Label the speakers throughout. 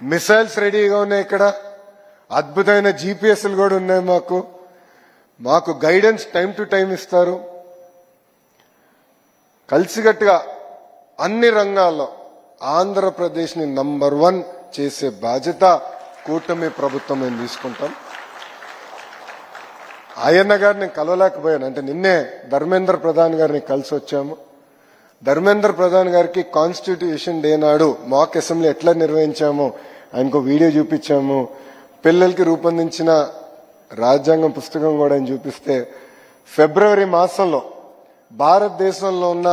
Speaker 1: Missiles రెడీగా ఉన్నాయి. ఇక్కడ అద్భుతమైన జీపీఎస్లు కూడా ఉన్నాయి. మాకు గైడెన్స్ టైం టు టైం ఇస్తారు. కలిసికట్టుగా అన్ని రంగాల్లో ఆంధ్రప్రదేశ్ని నంబర్ 1 చేసే బాధ్యత కూటమి ప్రభుత్వం మేము తీసుకుంటాం. ఆయన్న గారిని నేను కలవలేకపోయాను. అంటే నిన్నే ధర్మేంద్ర ప్రధాన్ గారిని కలిసి వచ్చాము. ధర్మేంద్ర ప్రధాన్ గారికి కాన్స్టిట్యూషన్ డే నాడు మాక్ అసెంబ్లీ ఎట్లా నిర్వహించామో ఆయనకు వీడియో చూపించాము. పిల్లలకి రూపొందించిన రాజ్యాంగం పుస్తకం కూడా ఆయన చూపిస్తే ఫిబ్రవరి మాసంలో భారతదేశంలో ఉన్న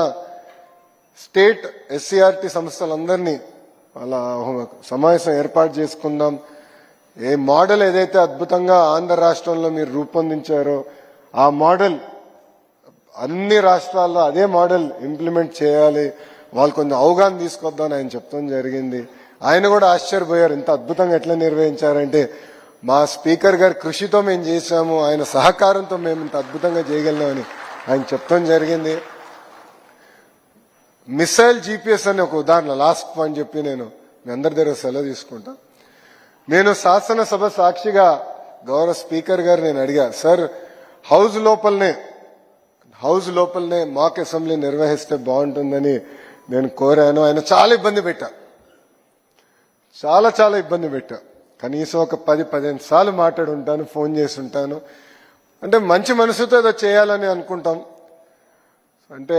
Speaker 1: స్టేట్ ఎస్సీఆర్టీ సంస్థలందరినీ అలా సమావేశం ఏర్పాటు చేసుకుందాం. ఏ మోడల్ ఏదైతే అద్భుతంగా ఆంధ్ర రాష్ట్రంలో మీరు రూపొందించారో ఆ మోడల్ అన్ని రాష్ట్రాల్లో అదే మోడల్ ఇంప్లిమెంట్ చేయాలి, వాళ్ళు కొంచెం అవగాహన తీసుకొద్దామని ఆయన చెప్తాం జరిగింది. ఆయన కూడా ఆశ్చర్యపోయారు, ఇంత అద్భుతంగా ఎట్లా నిర్వహించారంటే మా స్పీకర్ గారి కృషితో మేము చేశాము, ఆయన సహకారంతో మేము ఇంత అద్భుతంగా చేయగలిగామని ఆయన చెప్తాం జరిగింది. మిసైల్ జీపీఎస్ అనే ఒక ఉదాహరణ లాస్ట్ పాయింట్ చెప్పి నేను మీ అందరి దగ్గర సెలవు తీసుకుంటా. నేను శాసనసభ సాక్షిగా గౌరవ స్పీకర్ గారు నేను అడిగా, సార్ హౌస్ లోపలనే మాక్ అసెంబ్లీ నిర్వహిస్తే బాగుంటుందని నేను కోరాను. ఆయన చాలా ఇబ్బంది పెట్టా, చాలా ఇబ్బంది పెట్టా. కనీసం ఒక 10-15 సార్లు మాట్లాడి ఉంటాను, ఫోన్ చేసి ఉంటాను. అంటే మంచి మనసుతో ఏదో చేయాలని అనుకుంటాం. అంటే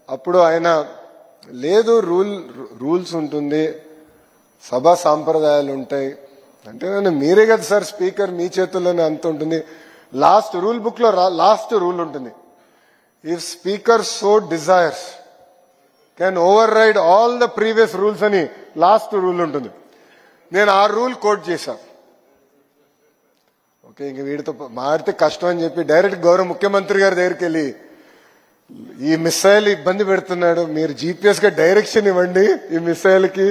Speaker 1: అప్పుడు ఆయన లేదు, రూల్స్ ఉంటుంది, సభా సాంప్రదాయాలు ఉంటాయి. అంటే మీరే కదా సార్ స్పీకర్, మీ చేతుల్లోనే అంత ఉంటుంది. లాస్ట్ రూల్ బుక్ లో లాస్ట్ రూల్ ఉంటుంది, if speaker so desires can override all the previous rules అని లాస్ట్ రూల్ ఉంటుంది. నేను ఆ రూల్ కోట్ చేశాను. ఓకే, ఇంక వీడితో మారితే కష్టం అని చెప్పి డైరెక్ట్ గౌరవ ముఖ్యమంత్రి గారి దగ్గరికి వెళ్ళి ఈ మిసైల్ ఇబ్బంది పెడుతున్నాడు, మీరు జీపీఎస్ గా డైరెక్షన్ ఇవ్వండి, ఈ మిసైల్ కి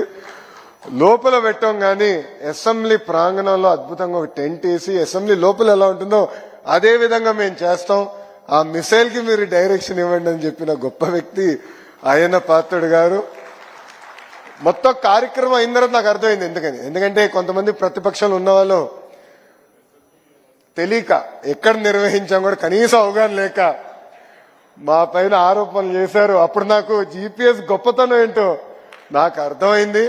Speaker 1: లోపల పెట్టాం. కానీ అసెంబ్లీ ప్రాంగణంలో అద్భుతంగా ఒక టెంట్ వేసి అసెంబ్లీ లోపల ఎలా ఉంటుందో అదే విధంగా మేము చేస్తాం, ఆ మిసైల్ కి మీరు డైరెక్షన్ ఇవ్వండి అని చెప్పిన గొప్ప వ్యక్తి అయ్యన్న పాత్రుడు గారు. మొత్తం కార్యక్రమం అయిన తర్వాత నాకు అర్థమైంది ఎందుకంటే కొంతమంది ప్రతిపక్షాలు ఉన్న వాళ్ళు తెలియక ఎక్కడ నిర్వహించాం కూడా కనీసం అవగాహన లేక మా పైన ఆరోపణలు చేశారు. అప్పుడు నాకు జీపీఎస్ గొప్పతనం ఏంటో నాకు అర్థమైంది.